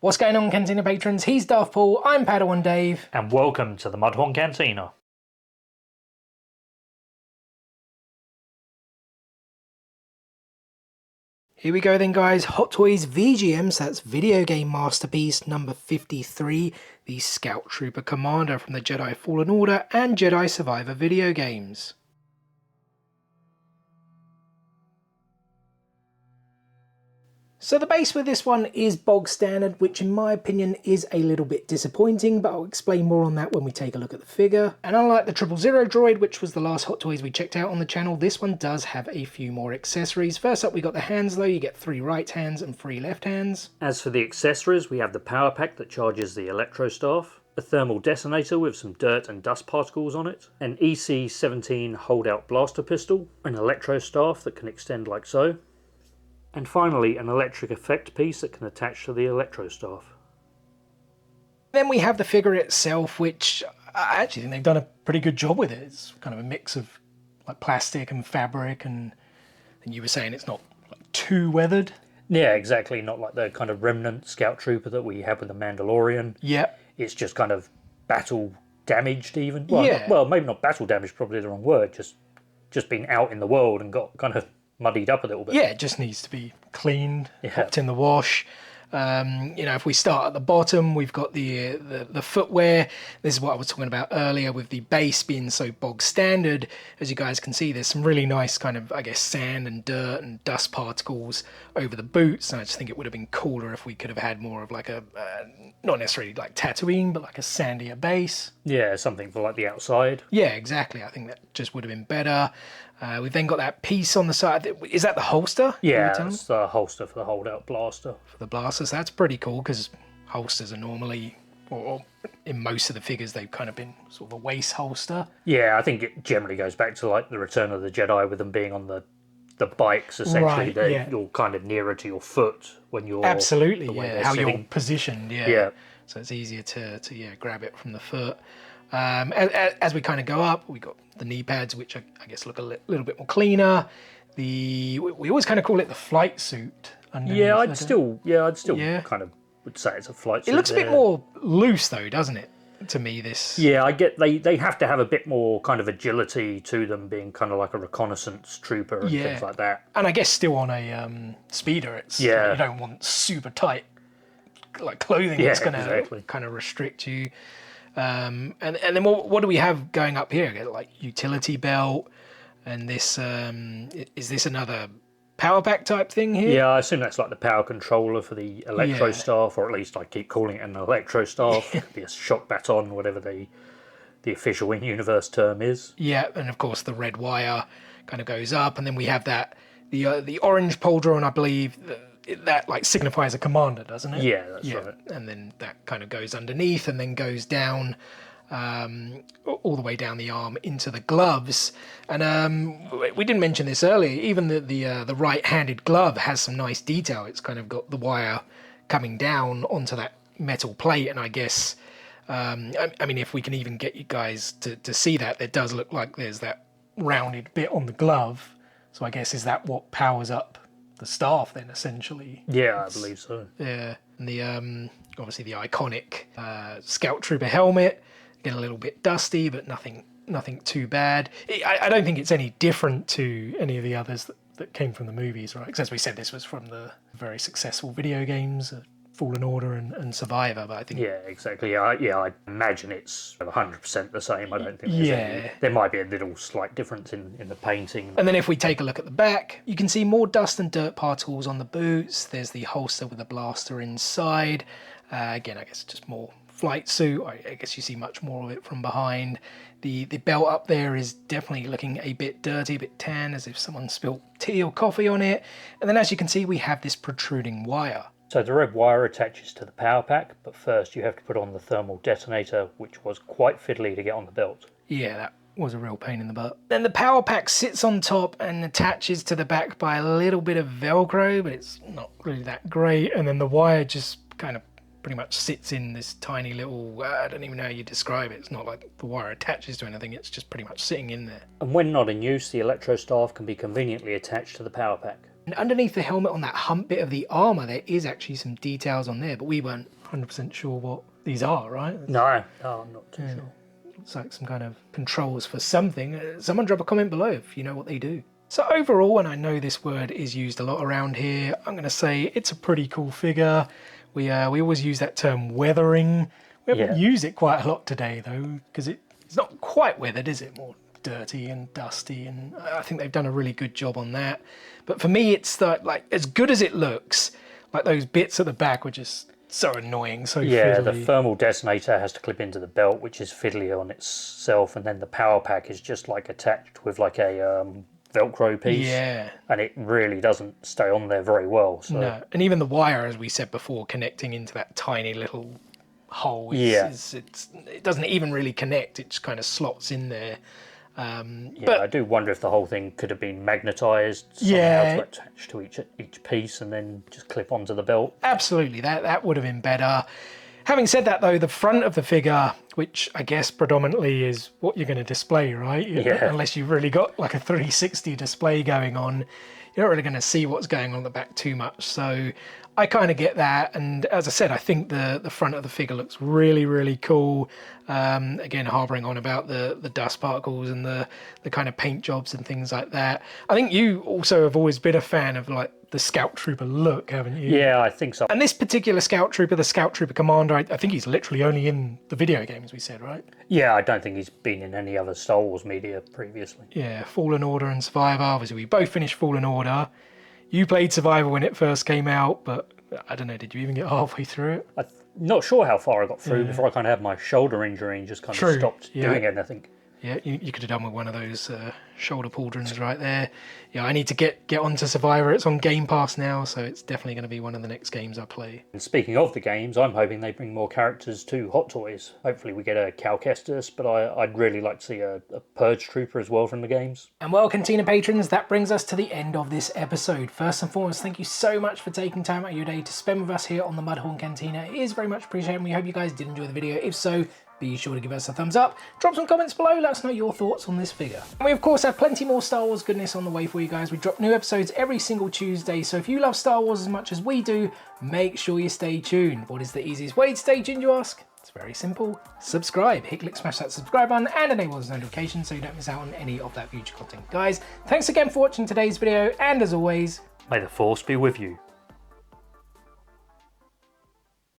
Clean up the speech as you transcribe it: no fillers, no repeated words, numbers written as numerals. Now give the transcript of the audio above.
What's going on, Cantina patrons? He's Darth Paul, I'm Padawan Dave. And welcome to the Mudhorn Cantina. Here we go then, guys. Hot Toys VGMs, that's Video Game Masterpiece number 53, the Scout Trooper Commander from the Jedi Fallen Order and Jedi Survivor video games. So the base with this one is bog standard, which in my opinion is a little bit disappointing, but I'll explain more on that when we take a look at the figure. And unlike the 000 droid, which was the last Hot Toys we checked out on the channel, this one does have a few more accessories. First up, we got the hands though. You get 3 right hands and 3 left hands. As for the accessories, we have the power pack that charges the electro staff, a thermal detonator with some dirt and dust particles on it, an EC-17 holdout blaster pistol, an electro staff that can extend like so, and finally an electric effect piece that can attach to the electro staff. Then we have the figure itself, which I actually think they've done a pretty good job with it. It's kind of a mix of like plastic and fabric, and you were saying it's not like too weathered. Yeah, exactly, not like the kind of remnant scout trooper that we have with the Mandalorian. Yeah. It's just kind of battle damaged even. Well, yeah. Well, maybe not battle damaged, probably the wrong word, just been out in the world and got kind of muddied up a little bit. Yeah, it just needs to be cleaned, popped in the wash. You know, if we start at the bottom, we've got the footwear. This is what I was talking about earlier with the base being so bog standard. As you guys can see, there's some really nice kind of, I guess, sand and dirt and dust particles over the boots. And I just think it would have been cooler if we could have had more of like a, not necessarily like Tatooine, but like a sandier base. Yeah, something for like the outside. Yeah, exactly. I think that just would have been better. We've then got that piece on the side. Is that the holster? Yeah, it's the holster for the holdout blaster. For the blasters, that's pretty cool because holsters are normally, or in most of the figures, they've kind of been sort of a waist holster. Yeah, I think it generally goes back to like the Return of the Jedi with them being on the bikes, essentially. Right, You're kind of nearer to your foot when you're... Absolutely, how sitting. you're positioned, yeah. So it's easier to grab it from the foot. As we kind of go up, we got the knee pads, which I guess look a little bit more cleaner. We always kind of call it the flight suit. Yeah, I'd still kind of would say it's a flight suit. It looks a bit more loose though, doesn't it? To me, this. Yeah, I get they have to have a bit more kind of agility to them, being kind of like a reconnaissance trooper and things like that. And I guess still on a speeder, it's you don't want super tight like clothing that's going to kind of restrict you. And then what do we have going up here? Like utility belt, and this is this another power pack type thing here? Yeah, I assume that's like the power controller for the electro staff, or at least I keep calling it an electro staff. It could be a shock baton, whatever the official in-universe term is. Yeah, and of course the red wire kind of goes up, and then we have that the orange pauldron, I believe. That like signifies a commander, doesn't it? Yeah, that's right. And then that kind of goes underneath and then goes down all the way down the arm into the gloves. And we didn't mention this earlier, even the right-handed glove has some nice detail. It's kind of got the wire coming down onto that metal plate, and I guess I mean, if we can even get you guys to see that, it does look like there's that rounded bit on the glove. So I guess is that what powers up the staff then, essentially? Yeah, I believe so. Yeah, and the obviously the iconic Scout Trooper helmet, again a little bit dusty, but nothing too bad. I don't think it's any different to any of the others that came from the movies, right? Because as we said, this was from the very successful video games, Fallen Order and Survivor, but I think... Yeah, exactly. I imagine it's 100% the same. I don't think there's any... There might be a little slight difference in the painting. And then if we take a look at the back, you can see more dust and dirt particles on the boots. There's the holster with a blaster inside. Again, I guess just more flight suit. I guess you see much more of it from behind. The belt up there is definitely looking a bit dirty, a bit tan, as if someone spilt tea or coffee on it. And then as you can see, we have this protruding wire. So the red wire attaches to the power pack, but first you have to put on the thermal detonator, which was quite fiddly to get on the belt. Yeah, that was a real pain in the butt. Then the power pack sits on top and attaches to the back by a little bit of Velcro, but it's not really that great. And then the wire just kind of pretty much sits in this tiny little, I don't even know how you describe it. It's not like the wire attaches to anything, it's just pretty much sitting in there. And when not in use, the electro staff can be conveniently attached to the power pack. And underneath the helmet on that hump bit of the armour, there is actually some details on there, but we weren't 100% sure what these are, right? No, I'm not too sure. It's like some kind of controls for something. Someone drop a comment below if you know what they do. So overall, and I know this word is used a lot around here, I'm going to say it's a pretty cool figure. We always use that term weathering. We haven't used it quite a lot today though, because it's not quite weathered, is it? More dirty and dusty, and I think they've done a really good job on that. But for me, it's like as good as it looks, like those bits at the back were just so annoying, so yeah, fiddly. the thermal detonator has to clip into the belt, which is fiddly on itself, and then the power pack is just like attached with like a Velcro piece. Yeah. And it really doesn't stay on there very well. So. No, and even the wire, as we said before, connecting into that tiny little hole, it doesn't even really connect. It just kind of slots in there. But I do wonder if the whole thing could have been magnetised somehow to attach to each piece and then just clip onto the belt. Absolutely, that would have been better. Having said that, though, the front of the figure, which I guess predominantly is what you're going to display, right? Unless you've really got like a 360 display going on, you're not really going to see what's going on at the back too much. So I kind of get that. And as I said, I think the front of the figure looks really, really cool. Again, harboring on about the dust particles and the kind of paint jobs and things like that. I think you also have always been a fan of like the Scout Trooper look, haven't you? Yeah, I think so. And this particular Scout Trooper, the Scout Trooper Commander, I think he's literally only in the video games, we said, right? Yeah, I don't think he's been in any other Star Wars media previously. Yeah, Fallen Order and Survivor. Obviously, we both finished Fallen Order. You played Survivor when it first came out, but I don't know, did you even get halfway through it? I'm not sure how far I got through before I kind of had my shoulder injury and just kind of stopped doing anything. Yeah, you could have done with one of those shoulder pauldrons right there. Yeah, I need to get onto Survivor. It's on Game Pass now, so it's definitely going to be one of the next games I play. And speaking of the games, I'm hoping they bring more characters to Hot Toys. Hopefully we get a Cal Kestis, but I'd really like to see a Purge Trooper as well from the games. And well, Cantina patrons, that brings us to the end of this episode. First and foremost, thank you so much for taking time out of your day to spend with us here on the Mudhorn Cantina. It is very much appreciated, and we hope you guys did enjoy the video. If so, be sure to give us a thumbs up, drop some comments below, let us know your thoughts on this figure. And we of course have plenty more Star Wars goodness on the way for you guys. We drop new episodes every single Tuesday, so if you love Star Wars as much as we do, make sure you stay tuned. What is the easiest way to stay tuned, you ask? It's very simple. Subscribe. Hit click, smash that subscribe button and enable those notifications so you don't miss out on any of that future content. Guys, thanks again for watching today's video, and as always, may the Force be with you.